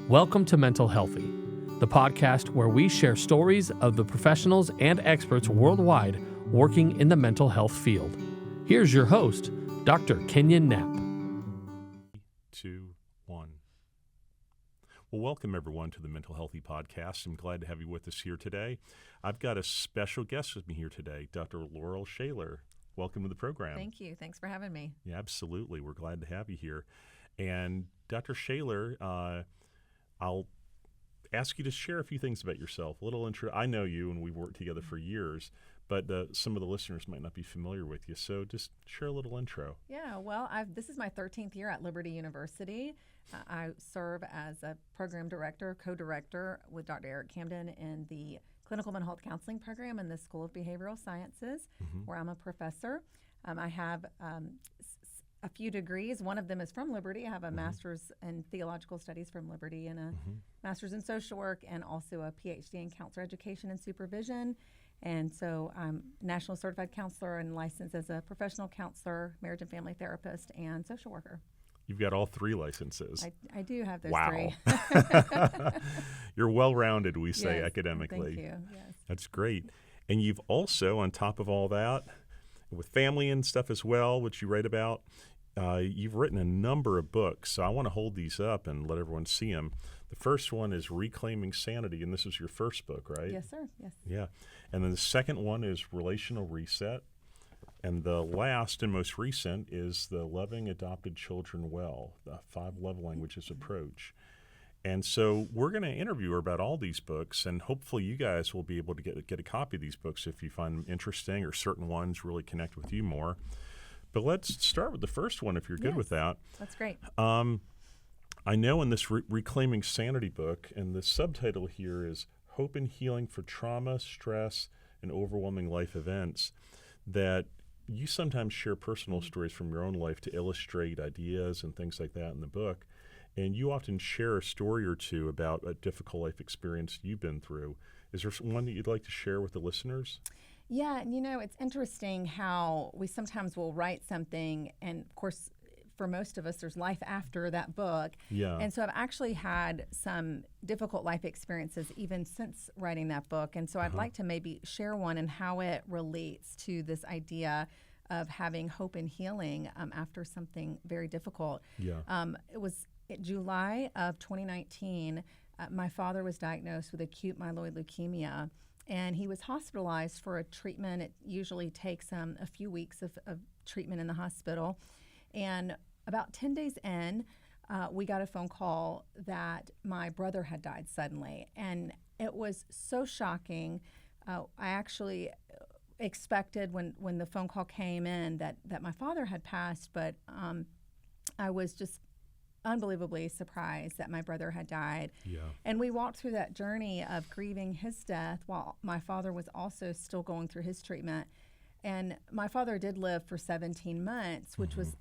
Welcome to Mental Healthy, the podcast where we share stories of the professionals and experts worldwide working in the mental health field. Here's your host, Dr. Kenyon Knapp. 2, 1. Well, welcome everyone to the Mental Healthy Podcast. I'm glad to have you with us here today. I've got a special guest with me here today, Dr. Laurel Shaler. Welcome to the program. Thank you. Thanks for having me. Yeah, absolutely. We're glad to have you here. And Dr. Shaler, I'll ask you to share a few things about yourself. A little intro. I know you, and we've worked together for years, but some of the listeners might not be familiar with you. So just share a little intro. Yeah, well, this is my 13th year at Liberty University. I serve as a program director, co-director with Dr. Eric Camden in the Clinical Mental Health Counseling Program in the School of Behavioral Sciences, where I'm a professor. I have a few degrees. One of them is from Liberty. I have a master's in theological studies from Liberty and a master's in social work, and also a PhD in counselor education and supervision. And so I'm national certified counselor and licensed as a professional counselor, marriage and family therapist, and social worker. You've got all 3 licenses. I do have those wow. 3. You're well-rounded, we say, Yes, academically. Thank you. Yes. That's great. And you've also, on top of all that, with family and stuff as well, which you write about, you've written a number of books. So I want to hold these up and let everyone see them. The first one is Reclaiming Sanity, and this is your first book, right? Yes, sir. Yes. Yeah. And then the second one is Relational Reset. And the last and most recent is the Loving Adopted Children Well, the 5 Love Languages approach. And so we're going to interview her about all these books, and hopefully you guys will be able to get a copy of these books if you find them interesting or certain ones really connect with you more. But let's start with the first one if you're good with that. That's great. I know in this Reclaiming Sanity book, and the subtitle here is Hope and Healing for Trauma, Stress, and Overwhelming Life Events, that you sometimes share personal stories from your own life to illustrate ideas and things like that in the book. And you often share a story or two about a difficult life experience you've been through. Is there one that you'd like to share with the listeners? Yeah, and it's interesting how we sometimes will write something, and of course, for most of us, there's life after that book. Yeah. And so I've actually had some difficult life experiences even since writing that book. And so I'd like to maybe share one and how it relates to this idea of having hope and healing after something very difficult. Yeah. It was July of 2019. My father was diagnosed with acute myeloid leukemia, and he was hospitalized for a treatment. It usually takes a few weeks of treatment in the hospital. And about 10 days in, we got a phone call that my brother had died suddenly. And it was so shocking. I actually expected when the phone call came in that my father had passed, but I was just unbelievably surprised that my brother had died. Yeah. And we walked through that journey of grieving his death while my father was also still going through his treatment. And my father did live for 17 months, which was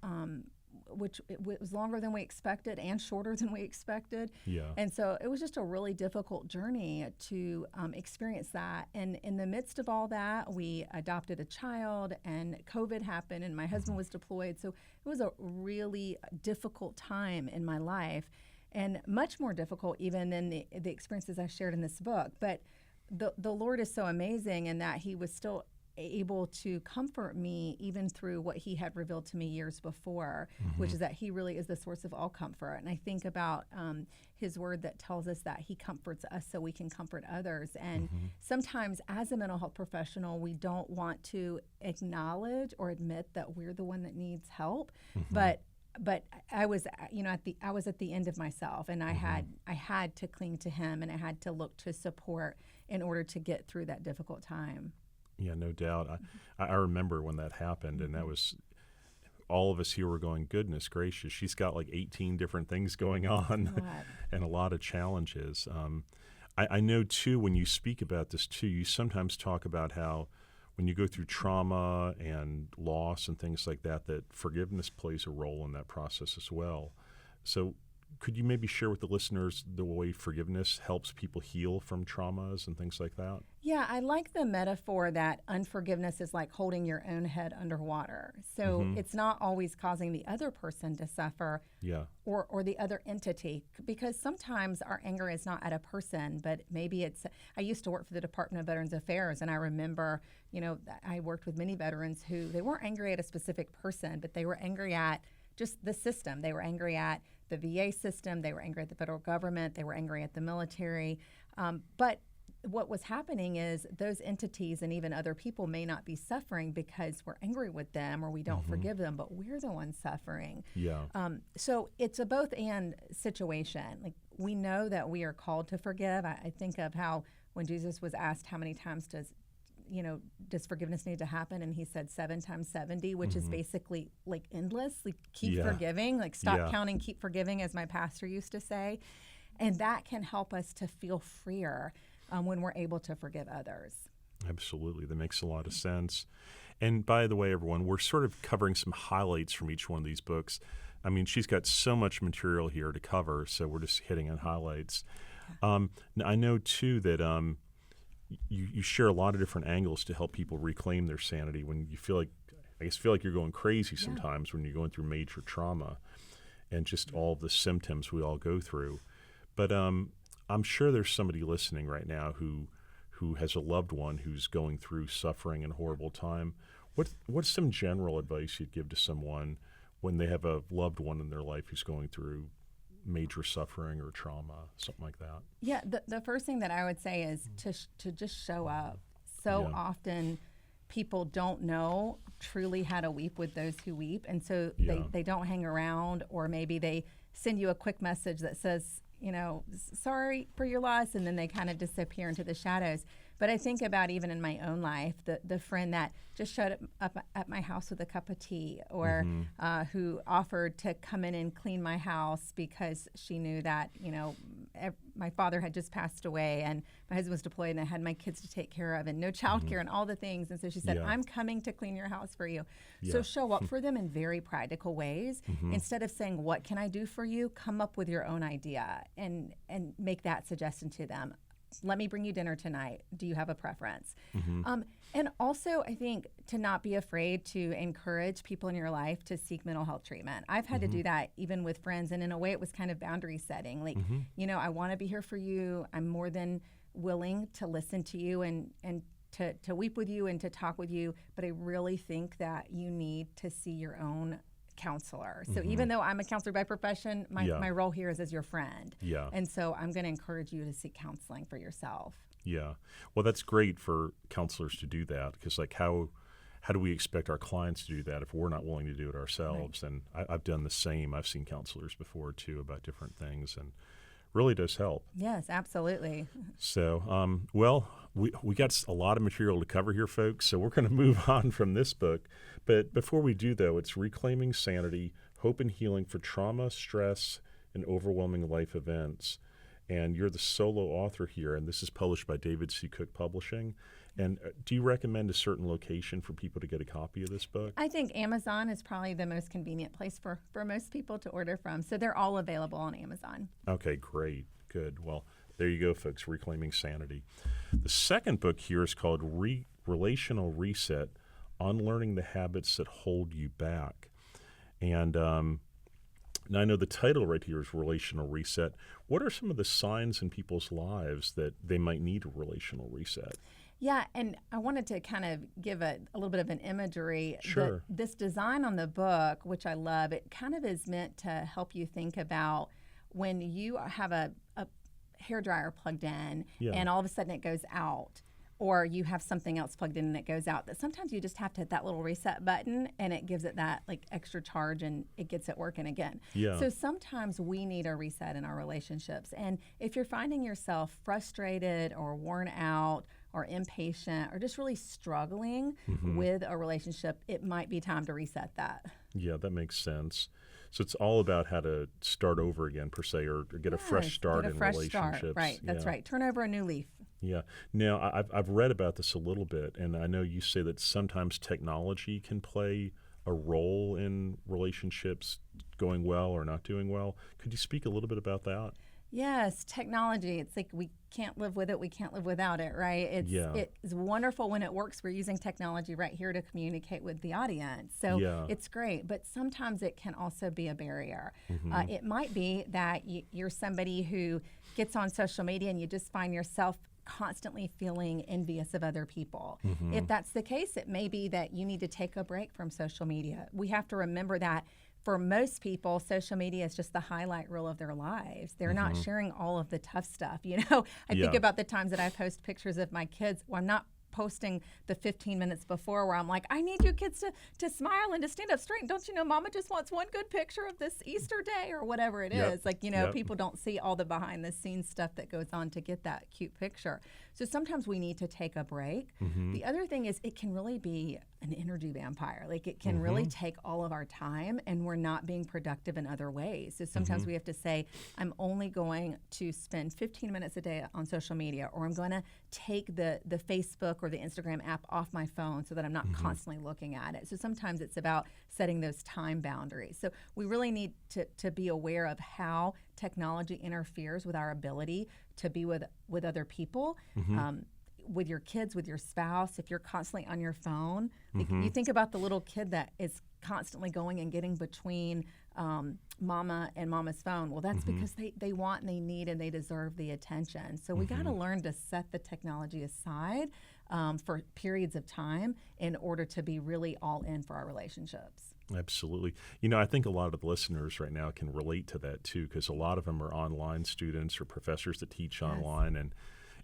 it was longer than we expected and shorter than we expected. Yeah. And so it was just a really difficult journey to experience that. And in the midst of all that, we adopted a child, and COVID happened, and my husband was deployed. So it was a really difficult time in my life, and much more difficult even than the experiences I shared in this book. But the Lord is so amazing in that He was still able to comfort me even through what He had revealed to me years before, which is that He really is the source of all comfort. And I think about His word that tells us that He comforts us so we can comfort others. And sometimes as a mental health professional, we don't want to acknowledge or admit that we're the one that needs help. But I was, I was at the end of myself, and I had to cling to Him, and I had to look to support in order to get through that difficult time. Yeah, no doubt. I remember when that happened, and that was all of us here were going, goodness gracious, she's got like 18 different things going on and a lot of challenges. I know, too, when you speak about this, too, you sometimes talk about how when you go through trauma and loss and things like that, that forgiveness plays a role in that process as well. So could you maybe share with the listeners the way forgiveness helps people heal from traumas and things like that? Yeah, I like the metaphor that unforgiveness is like holding your own head underwater. So it's not always causing the other person to suffer Yeah. or the other entity, because sometimes our anger is not at a person, but maybe it's, I used to work for the Department of Veterans Affairs, and I remember, I worked with many veterans who, they weren't angry at a specific person, but they were angry at just the system. They were angry at the VA system. They were angry at the federal government. They were angry at the military. But what was happening is those entities and even other people may not be suffering because we're angry with them or we don't forgive them, but we're the ones suffering. Yeah. So it's a both and situation. Like, we know that we are called to forgive. I think of how when Jesus was asked how many times does forgiveness need to happen? And he said 7 times 70, which is basically like endless. Like, keep forgiving, like stop counting, keep forgiving, as my pastor used to say. And that can help us to feel freer when we're able to forgive others. Absolutely. That makes a lot of sense. And by the way, everyone, we're sort of covering some highlights from each one of these books. I mean, she's got so much material here to cover, so we're just hitting on highlights. Now, I know, too, that you share a lot of different angles to help people reclaim their sanity when you feel like you're going crazy sometimes when you're going through major trauma and just all the symptoms we all go through. But I'm sure there's somebody listening right now who has a loved one who's going through suffering and horrible time. What's some general advice you'd give to someone when they have a loved one in their life who's going through major suffering or trauma, something like that? Yeah, the first thing that I would say is to just show up. So often people don't know truly how to weep with those who weep, and so they don't hang around, or maybe they send you a quick message that says, sorry for your loss, and then they kind of disappear into the shadows. But I think about, even in my own life, the friend that just showed up at my house with a cup of tea, or who offered to come in and clean my house because she knew that, my father had just passed away and my husband was deployed and I had my kids to take care of and no child care and all the things. And so she said, I'm coming to clean your house for you. So show up for them in very practical ways. Instead of saying, what can I do for you? Come up with your own idea and make that suggestion to them. Let me bring you dinner tonight. Do you have a preference? And also, I think, to not be afraid to encourage people in your life to seek mental health treatment. I've had to do that even with friends, and in a way it was kind of boundary setting. Like, I want to be here for you. I'm more than willing to listen to you and to weep with you and to talk with you, but I really think that you need to see your own counselor. So even though I'm a counselor by profession, my role here is as your friend. And so I'm going to encourage you to seek counseling for yourself. Yeah. Well, that's great for counselors to do that, because how do we expect our clients to do that if we're not willing to do it ourselves? Right. And I've done the same. I've seen counselors before too about different things, and really does help. Yes, absolutely. So, well, we got a lot of material to cover here, folks, so we're going to move on from this book. But before we do, though, it's Reclaiming Sanity, Hope and Healing for Trauma, Stress, and Overwhelming Life Events. And you're the solo author here, and this is published by David C. Cook Publishing. And do you recommend a certain location for people to get a copy of this book? I think Amazon is probably the most convenient place for most people to order from. So they're all available on Amazon. Okay, great. Good. Well, there you go, folks, Reclaiming Sanity. The second book here is called Relational Reset, Unlearning the Habits That Hold You Back. And now I know the title right here is Relational Reset. What are some of the signs in people's lives that they might need a relational reset? Yeah, and I wanted to kind of give a little bit of an imagery. Sure. This design on the book, which I love, it kind of is meant to help you think about when you have a hairdryer plugged in and all of a sudden it goes out, or you have something else plugged in and it goes out, that sometimes you just have to hit that little reset button and it gives it that like extra charge and it gets it working again. Yeah. So sometimes we need a reset in our relationships. And if you're finding yourself frustrated or worn out or impatient or just really struggling with a relationship, it might be time to reset that. Yeah, that makes sense. So it's all about how to start over again, per se, or get a fresh start in relationships. Start. Right, that's right. Turn over a new leaf. Yeah. Now, I've read about this a little bit, and I know you say that sometimes technology can play a role in relationships going well or not doing well. Could you speak a little bit about that? Yes, technology. It's like we can't live with it. We can't live without it, right? It's wonderful when it works. We're using technology right here to communicate with the audience. So it's great, but sometimes it can also be a barrier. It might be that you're somebody who gets on social media and you just find yourself constantly feeling envious of other people. If that's the case, it may be that you need to take a break from social media. We have to remember that for most people, social media is just the highlight reel of their lives. They're not sharing all of the tough stuff. You know, I think about the times that I post pictures of my kids. Well, I'm not posting the 15 minutes before where I'm like, I need you kids to smile and to stand up straight. And don't you know, Mama just wants one good picture of this Easter day or whatever it is. Like, you know, people don't see all the behind the scenes stuff that goes on to get that cute picture. So sometimes we need to take a break. The other thing is it can really be an energy vampire. Like it can really take all of our time and we're not being productive in other ways. So sometimes we have to say, I'm only going to spend 15 minutes a day on social media, or I'm going to take the Facebook or the Instagram app off my phone so that I'm not constantly looking at it. So sometimes it's about setting those time boundaries. So we really need to be aware of how technology interferes with our ability to be with other people, with your kids, with your spouse. If you're constantly on your phone, like you think about the little kid that is constantly going and getting between mama and mama's phone. Well, that's because they want and they need and they deserve the attention. So we got to learn to set the technology aside for periods of time in order to be really all in for our relationships. Absolutely. You know, I think a lot of the listeners right now can relate to that too, because a lot of them are online students or professors that teach online. And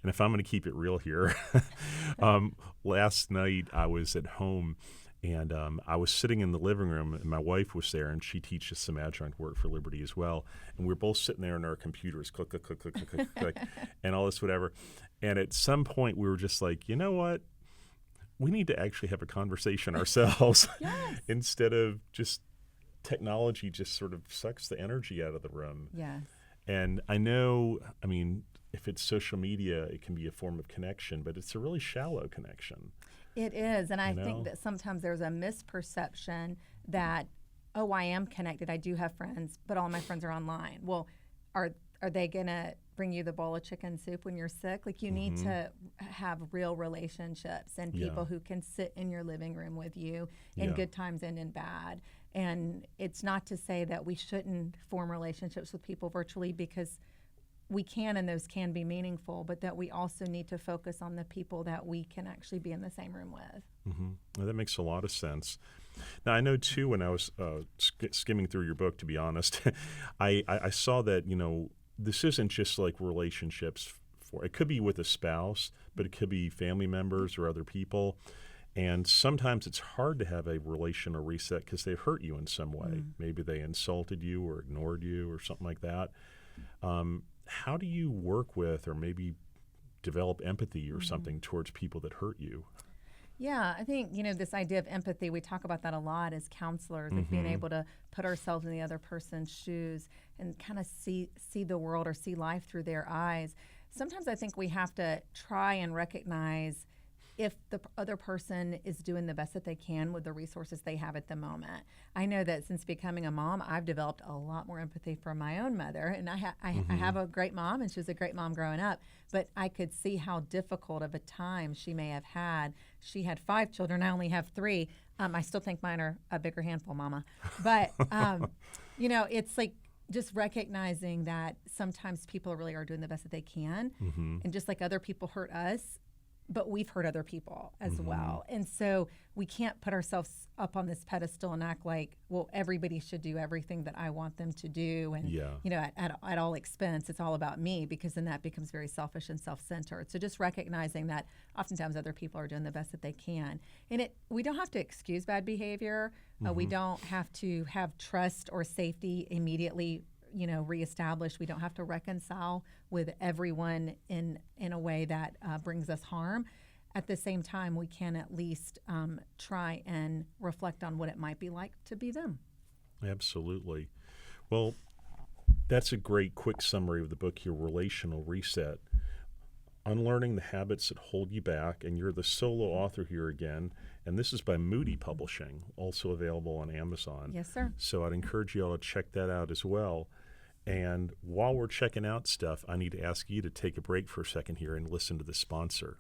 if I'm going to keep it real here, last night I was at home and I was sitting in the living room and my wife was there and she teaches some adjunct work for Liberty as well. And we were both sitting there on our computers, click, click, click, click, click, click, click, and all this whatever. And at some point we were just like, you know what? We need to actually have a conversation ourselves instead of just technology just sort of sucks the energy out of the room. Yes. And I know, I mean, if it's social media, it can be a form of connection, but it's a really shallow connection. It is. And I think that sometimes there's a misperception that, oh, I am connected. I do have friends, but all my friends are online. Well, are they going to bring you the bowl of chicken soup when you're sick? Like you need to have real relationships and people who can sit in your living room with you in good times and in bad. And it's not to say that we shouldn't form relationships with people virtually, because we can, and those can be meaningful, but that we also need to focus on the people that we can actually be in the same room with. Well, that makes a lot of sense. Now, I know, too, when I was skimming through your book, to be honest, I saw that, you know, this isn't just like relationships. It could be with a spouse, but it could be family members or other people. And sometimes it's hard to have a relational reset because they've hurt you in some way. Maybe they insulted you or ignored you or something like that. How do you work with or maybe develop empathy or something towards people that hurt you? Yeah, I think, you know, this idea of empathy, we talk about that a lot as counselors, like being able to put ourselves in the other person's shoes and kind of see the world or see life through their eyes. Sometimes I think we have to try and recognize if the other person is doing the best that they can with the resources they have at the moment. I know that since becoming a mom, I've developed a lot more empathy for my own mother. And I have a great mom, and she was a great mom growing up, but I could see how difficult of a time she may have had. She had 5 children. I only have 3. I still think mine are a bigger handful, Mama. But, you know, it's like just recognizing that sometimes people really are doing the best that they can. And just like other people hurt us, but we've hurt other people as well. And so we can't put ourselves up on this pedestal and act like, well, everybody should do everything that I want them to do. And, you know, at all expense, it's all about me, because then that becomes very selfish and self-centered. So just recognizing that oftentimes other people are doing the best that they can. And we don't have to excuse bad behavior. We don't have to have trust or safety immediately, you know, reestablished. We don't have to reconcile with everyone in a way that brings us harm. At the same time, we can at least try and reflect on what it might be like to be them. Absolutely. Well, that's a great quick summary of the book, Your Relational Reset. Unlearning the Habits That Hold You Back, and you're the solo author here again. And this is by Moody Publishing, also available on Amazon. Yes, sir. So I'd encourage you all to check that out as well. And while we're checking out stuff, I need to ask you to take a break for a second here and listen to the sponsor.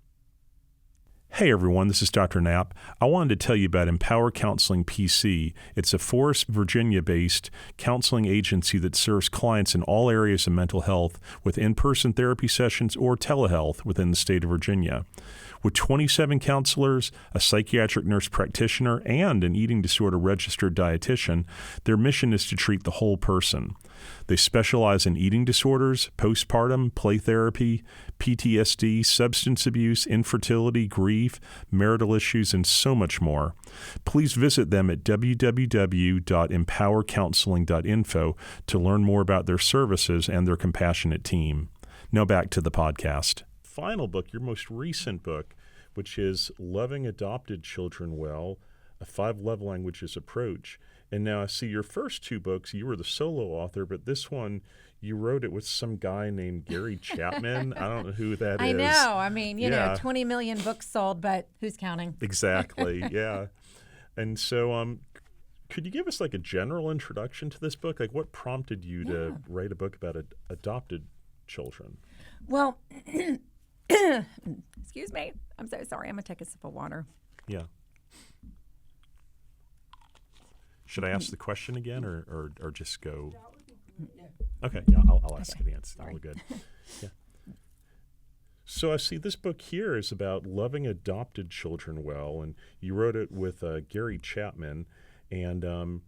Hey everyone, this is Dr. Knapp. I wanted to tell you about Empower Counseling PC. It's a Forest, Virginia-based counseling agency that serves clients in all areas of mental health with in-person therapy sessions or telehealth within the state of Virginia. With 27 counselors, a psychiatric nurse practitioner, and an eating disorder registered dietitian, their mission is to treat the whole person. They specialize in eating disorders, postpartum, play therapy, PTSD, substance abuse, infertility, grief, marital issues, and so much more. Please visit them at www.empowercounseling.info to learn more about their services and their compassionate team. Now back to the podcast. Final book, your most recent book, which is Loving Adopted Children Well, a 5 Love Languages Approach. And now I see your first 2 books, you were the solo author, but this one, you wrote it with some guy named Gary Chapman. I don't know who that is. I know. I mean, you know, 20 million books sold, but who's counting? Exactly, yeah. And so could you give us like a general introduction to this book? Like what prompted you to write a book about adopted children? Well, excuse me. I'm so sorry. I'm going to take a sip of water. Yeah. Should I ask the question again or just go? Okay, yeah, I'll ask it again. It's all good. Yeah. So I see this book here is about loving adopted children well, and you wrote it with Gary Chapman. And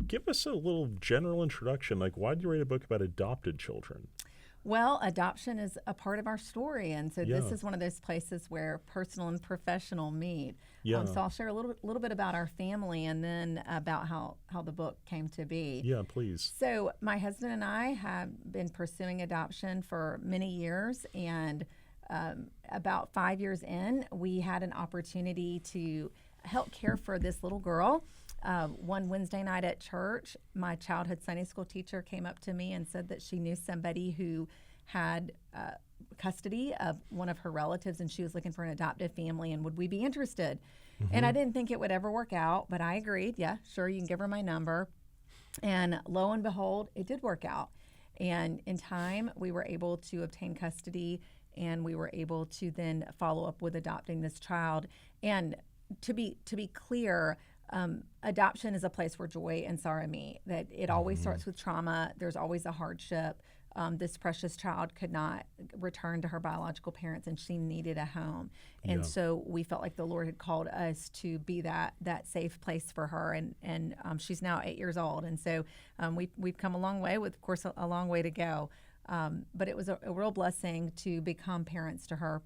give us a little general introduction. Like, why did you write a book about adopted children? Well, adoption is a part of our story, and so this is one of those places where personal and professional meet. Yeah. So I'll share a little bit about our family and then about how the book came to be. Yeah, please. So my husband and I have been pursuing adoption for many years, and about 5 years in, we had an opportunity to help care for this little girl. One Wednesday night at church, my childhood Sunday school teacher came up to me and said that she knew somebody who had custody of one of her relatives, and she was looking for an adoptive family, and would we be interested? Mm-hmm. And I didn't think it would ever work out, but I agreed. Yeah, sure, you can give her my number. And lo and behold, it did work out. And in time, we were able to obtain custody, and we were able to then follow up with adopting this child. And to be clear, adoption is a place where joy and sorrow meet. That it always starts with trauma. There's always a hardship. This precious child could not return to her biological parents, and she needed a home. And so we felt like the Lord had called us to be that safe place for her. And she's now 8 years old. And so we've come a long way, with, of course, a long way to go. But it was a real blessing to become parents to her.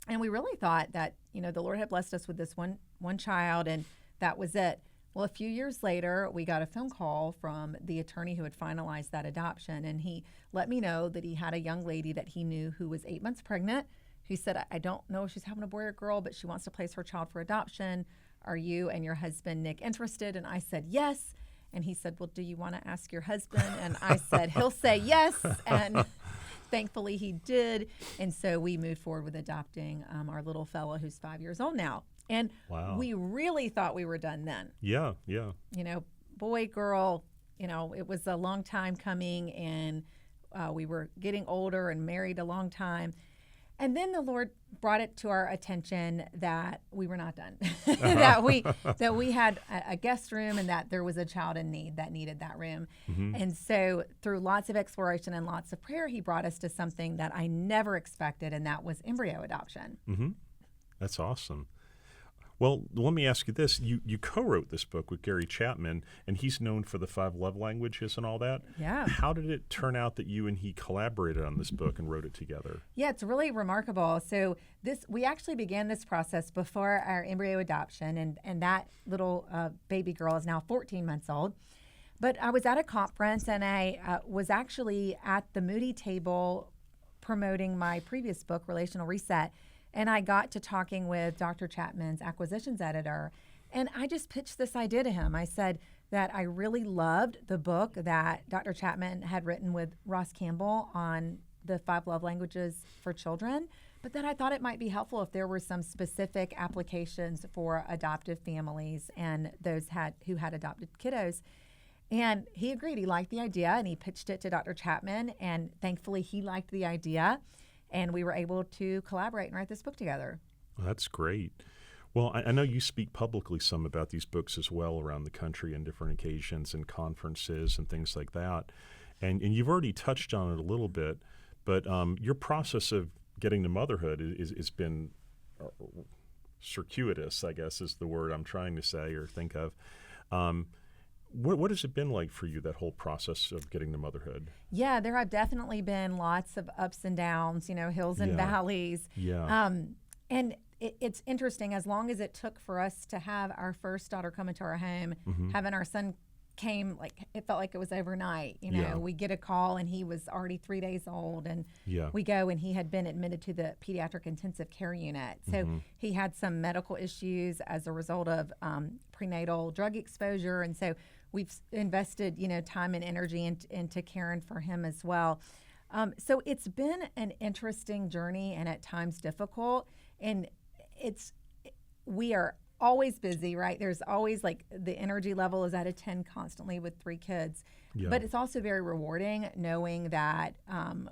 And we really thought that, the Lord had blessed us with this one child, and that was it. Well, a few years later, we got a phone call from the attorney who had finalized that adoption, and he let me know that he had a young lady that he knew who was 8 months pregnant, who said, I don't know if she's having a boy or girl, but she wants to place her child for adoption. Are you and your husband, Nick, interested? And I said, yes. And he said, well, do you want to ask your husband? And I said, he'll say yes. And thankfully he did. And so we moved forward with adopting our little fellow who's 5 years old now. And we really thought we were done then. Yeah. Boy, girl, it was a long time coming, and we were getting older and married a long time. And then the Lord brought it to our attention that we were not done, that we had a guest room, and that there was a child in need that needed that room. Mm-hmm. And so through lots of exploration and lots of prayer, he brought us to something that I never expected, and that was embryo adoption. Mm-hmm. That's awesome. Well, let me ask you this. You co-wrote this book with Gary Chapman, and he's known for the 5 love languages and all that. Yeah. How did it turn out that you and he collaborated on this book and wrote it together? Yeah, it's really remarkable. So we actually began this process before our embryo adoption, and that little baby girl is now 14 months old. But I was at a conference, and I was actually at the Moody table promoting my previous book, Relational Reset. And I got to talking with Dr. Chapman's acquisitions editor, and I just pitched this idea to him. I said that I really loved the book that Dr. Chapman had written with Ross Campbell on the 5 love languages for children, but then I thought it might be helpful if there were some specific applications for adoptive families and those who had adopted kiddos. And he agreed. He liked the idea, and he pitched it to Dr. Chapman, and thankfully he liked the idea, and we were able to collaborate and write this book together. Well, that's great. Well, I know you speak publicly some about these books as well around the country on different occasions and conferences and things like that. And you've already touched on it a little bit, but your process of getting to motherhood is been circuitous, I guess is the word I'm trying to say or think of. What has it been like for you, that whole process of getting to motherhood? Yeah, there have definitely been lots of ups and downs, hills and valleys. Yeah. And it's interesting, as long as it took for us to have our first daughter come into our home, having our son came, it felt like it was overnight. We get a call and he was already 3 days old, and we go and he had been admitted to the pediatric intensive care unit. So he had some medical issues as a result of prenatal drug exposure, and so we've invested time and energy into caring for him as well. So it's been an interesting journey and at times difficult, and we are always busy, right? There's always the energy level is at a 10 constantly with 3 kids. Yeah. But it's also very rewarding knowing that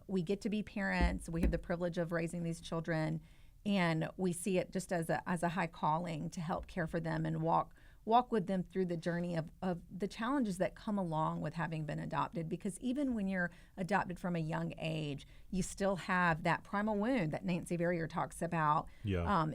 we get to be parents. We have the privilege of raising these children, and we see it just as a high calling to help care for them and walk with them through the journey of the challenges that come along with having been adopted. Because even when you're adopted from a young age, you still have that primal wound that Nancy Verrier talks about,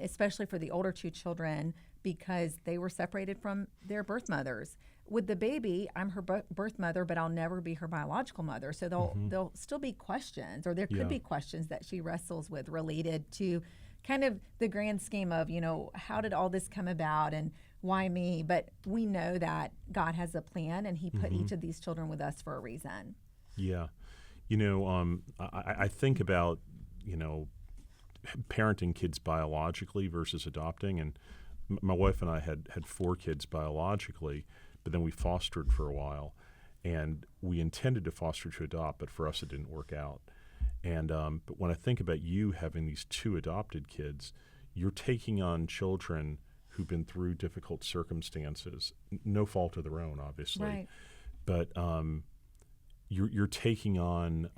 especially for the older 2 children, because they were separated from their birth mothers. With the baby, I'm her birth mother, but I'll never be her biological mother. So there'll still be questions, or there could be questions that she wrestles with related to kind of the grand scheme of, how did all this come about and why me? But we know that God has a plan, and he put each of these children with us for a reason. Yeah. I think about, parenting kids biologically versus adopting. And my wife and I had 4 kids biologically, but then we fostered for a while. And we intended to foster to adopt, but for us it didn't work out. And but when I think about you having these 2 adopted kids, you're taking on children who've been through difficult circumstances, no fault of their own, obviously. Right. But you're taking on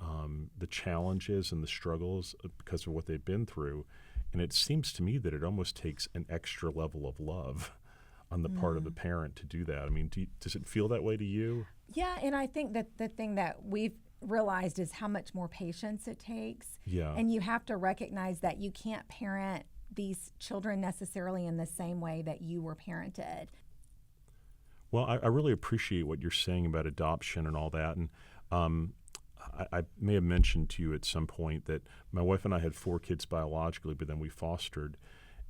the challenges and the struggles because of what they've been through. And it seems to me that it almost takes an extra level of love on the part of the parent to do that. I mean, does it feel that way to you? Yeah, and I think that the thing that we've realized is how much more patience it takes. Yeah. And you have to recognize that you can't parent these children necessarily in the same way that you were parented. Well, I really appreciate what you're saying about adoption and all that. And I may have mentioned to you at some point that my wife and I had 4 kids biologically, but then we fostered,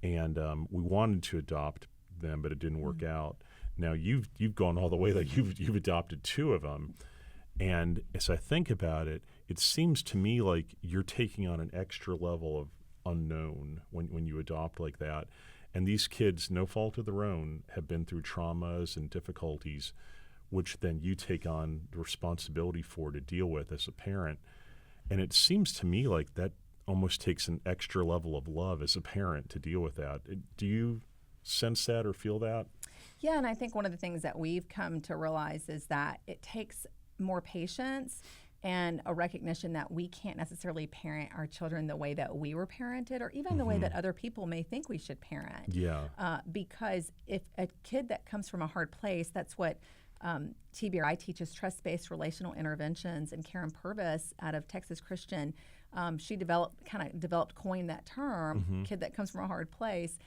and we wanted to adopt them, but it didn't work out. Now you've gone all the way, you've adopted 2 of them. And as I think about it, it seems to me like you're taking on an extra level of unknown when you adopt like that. And these kids, no fault of their own, have been through traumas and difficulties, which then you take on the responsibility for to deal with as a parent. And it seems to me like that almost takes an extra level of love as a parent to deal with that. Do you sense that or feel that? Yeah, and I think one of the things that we've come to realize is that it takes more patience and a recognition that we can't necessarily parent our children the way that we were parented, or even the way that other people may think we should parent. Yeah. Because if a kid that comes from a hard place, that's what TBRI teaches, trust-based relational interventions, and Karen Purvis out of Texas Christian, she coined that term, kid that comes from a hard place.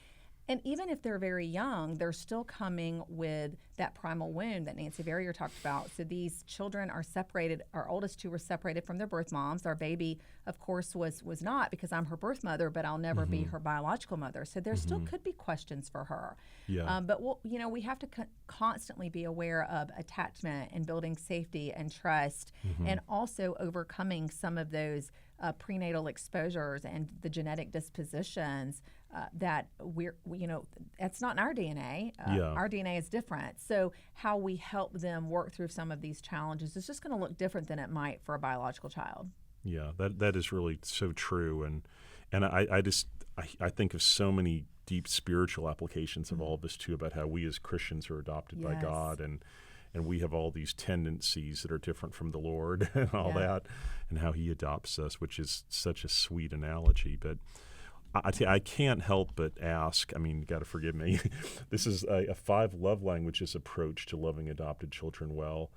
And even if they're very young, they're still coming with that primal wound that Nancy Verrier talked about. So these children are separated. Our oldest 2 were separated from their birth moms. Our baby, of course, was not, because I'm her birth mother, but I'll never be her biological mother. So there still could be questions for her. Yeah. But we have to constantly be aware of attachment and building safety and trust, and also overcoming some of those prenatal exposures and the genetic dispositions that that's not in our DNA. Our DNA is different. So how we help them work through some of these challenges is just going to look different than it might for a biological child. Yeah, that is really so true, and I think of so many deep spiritual applications of all of this too, about how we as Christians are adopted by Yes. God, and we have all these tendencies that are different from the Lord and all Yeah. that, and how He adopts us, which is such a sweet analogy. But I can't help but ask. I mean, you got to forgive me. This is a 5 love languages approach to loving adopted children well.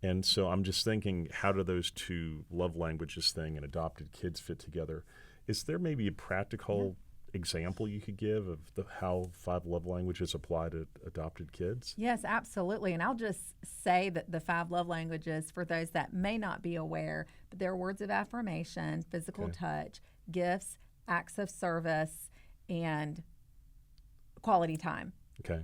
And so I'm just thinking, how do those 2 love languages thing and adopted kids fit together? Is there maybe a practical example you could give of how 5 love languages apply to adopted kids? Yes, absolutely. And I'll just say that the 5 love languages, for those that may not be aware, but they're words of affirmation, physical touch, gifts, acts of service, and quality time. Okay.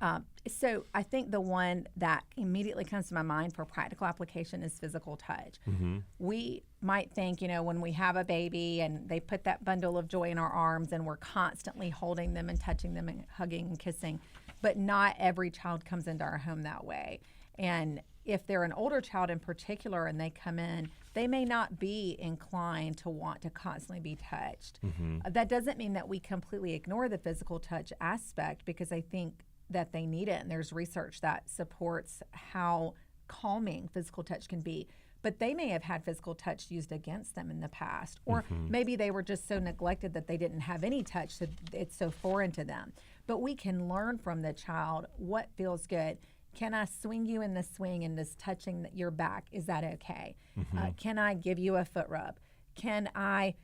So I think the one that immediately comes to my mind for practical application is physical touch. Mm-hmm. We might think, when we have a baby and they put that bundle of joy in our arms and we're constantly holding them and touching them and hugging and kissing, but not every child comes into our home that way. And if they're an older child in particular and they come in, they may not be inclined to want to constantly be touched. Mm-hmm. That doesn't mean that we completely ignore the physical touch aspect, because I think that they need it, and there's research that supports how calming physical touch can be. But they may have had physical touch used against them in the past, or maybe they were just so neglected that they didn't have any touch, so it's so foreign to them. But we can learn from the child what feels good. Can I swing you in the swing and this touching your back? Is that okay? Can I give you a foot rub? Can I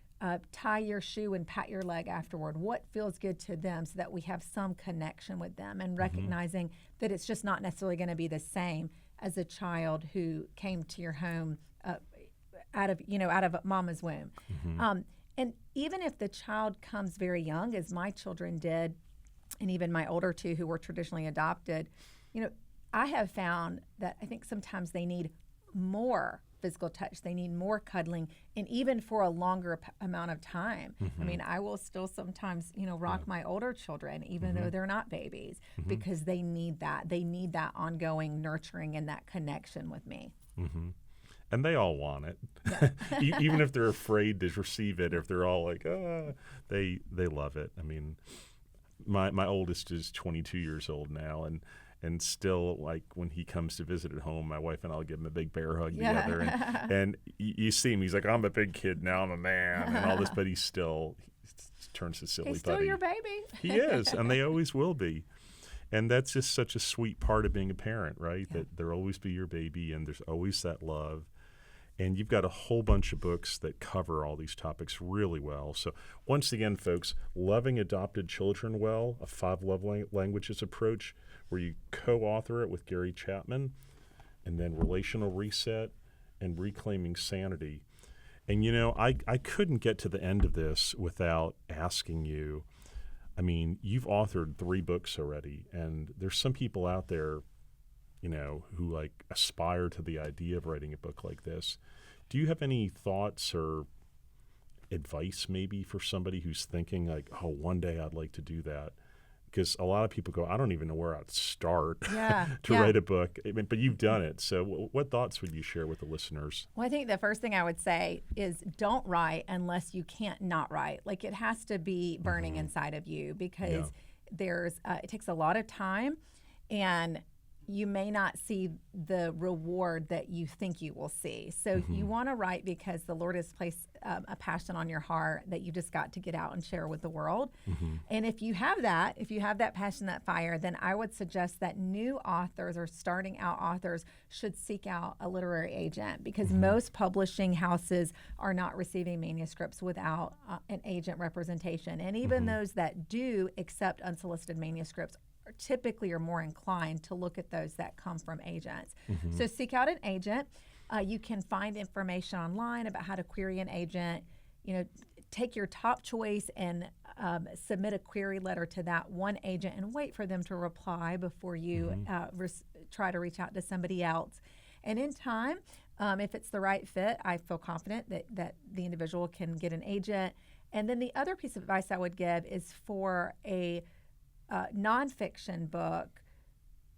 tie your shoe and pat your leg afterward? What feels good to them, so that we have some connection with them, and recognizing that it's just not necessarily going to be the same as a child who came to your home out of mama's womb. And even if the child comes very young, as my children did, and even my older 2 who were traditionally adopted, I have found that I think sometimes they need more physical touch. They need more cuddling, and even for a longer amount of time. I mean, I will still sometimes, rock my older children, even though they're not babies, because they need that. They need that ongoing nurturing and that connection with me. Mm-hmm. And they all want it, even if they're afraid to receive it. If they're all like, they love it. I mean, my oldest is 22 years old now, and still, like, when he comes to visit at home, my wife and I'll give him a big bear hug together. And you see him, he's like, I'm a big kid now, I'm a man, and all this, but he turns to silly He's still putty. your baby. He is, and they always will be. And that's just such a sweet part of being a parent, right? Yeah. That there'll always be your baby, and there's always that love. And you've got a whole bunch of books that cover all these topics really well. So once again, folks, Loving Adopted Children Well, a 5 love languages approach, where you co-author it with Gary Chapman, and then Relational Reset and Reclaiming Sanity. And, I couldn't get to the end of this without asking you, I mean, you've authored 3 books already, and there's some people out there, who like aspire to the idea of writing a book like this. Do you have any thoughts or advice maybe for somebody who's thinking like, oh, one day I'd like to do that? Because a lot of people go, I don't even know where I'd start to write a book. But you've done it. So what thoughts would you share with the listeners? Well, I think the first thing I would say is don't write unless you can't not write. Like, it has to be burning inside of you, because it takes a lot of time, and you may not see the reward that you think you will see. So you want to write because the Lord has placed a passion on your heart that you just got to get out and share with the world. And if you have that passion, that fire, then I would suggest that new authors or starting out authors should seek out a literary agent, because most publishing houses are not receiving manuscripts without an agent representation. And even those that do accept unsolicited manuscripts typically are more inclined to look at those that come from agents. So seek out an agent. You can find information online about how to query an agent. Take your top choice and submit a query letter to that one agent, and wait for them to reply before you try to reach out to somebody else. And in time, if it's the right fit, I feel confident that the individual can get an agent. And then the other piece of advice I would give is for a nonfiction book,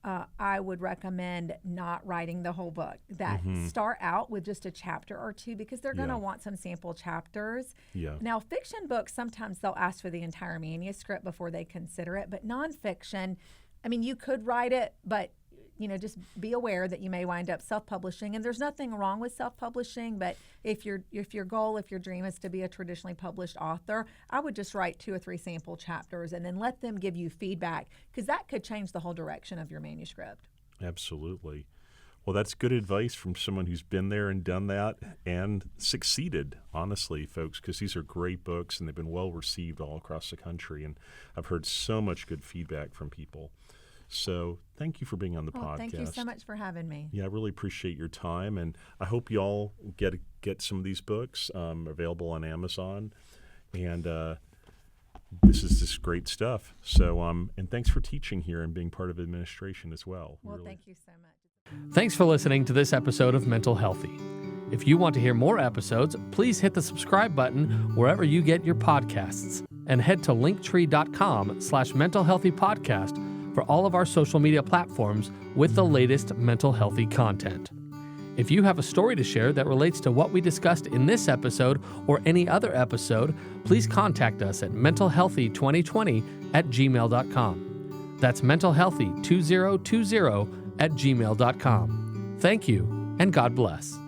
I would recommend not writing the whole book. That start out with just a chapter or two, because they're going to want some sample chapters. Yeah. Now, fiction books, sometimes they'll ask for the entire manuscript before they consider it. But nonfiction, I mean, you could write it, but just be aware that you may wind up self-publishing. And there's nothing wrong with self-publishing, but if your dream is to be a traditionally published author, I would just write 2 or 3 sample chapters and then let them give you feedback, because that could change the whole direction of your manuscript. Absolutely. Well, that's good advice from someone who's been there and done that and succeeded, honestly, folks, because these are great books and they've been well received all across the country. And I've heard so much good feedback from people. So thank you for being on the podcast. Thank you so much for having me. Yeah, I really appreciate your time, and I hope you all get some of these books available on Amazon. And this is just great stuff. So, and thanks for teaching here and being part of administration as well. Well, thank you so much. Thanks for listening to this episode of Mental Healthy. If you want to hear more episodes, please hit the subscribe button wherever you get your podcasts, and head to linktree.com/mentalhealthypodcast for all of our social media platforms with the latest mental healthy content. If you have a story to share that relates to what we discussed in this episode or any other episode, please contact us at mentalhealthy2020@gmail.com. That's mentalhealthy2020@gmail.com. Thank you, and God bless.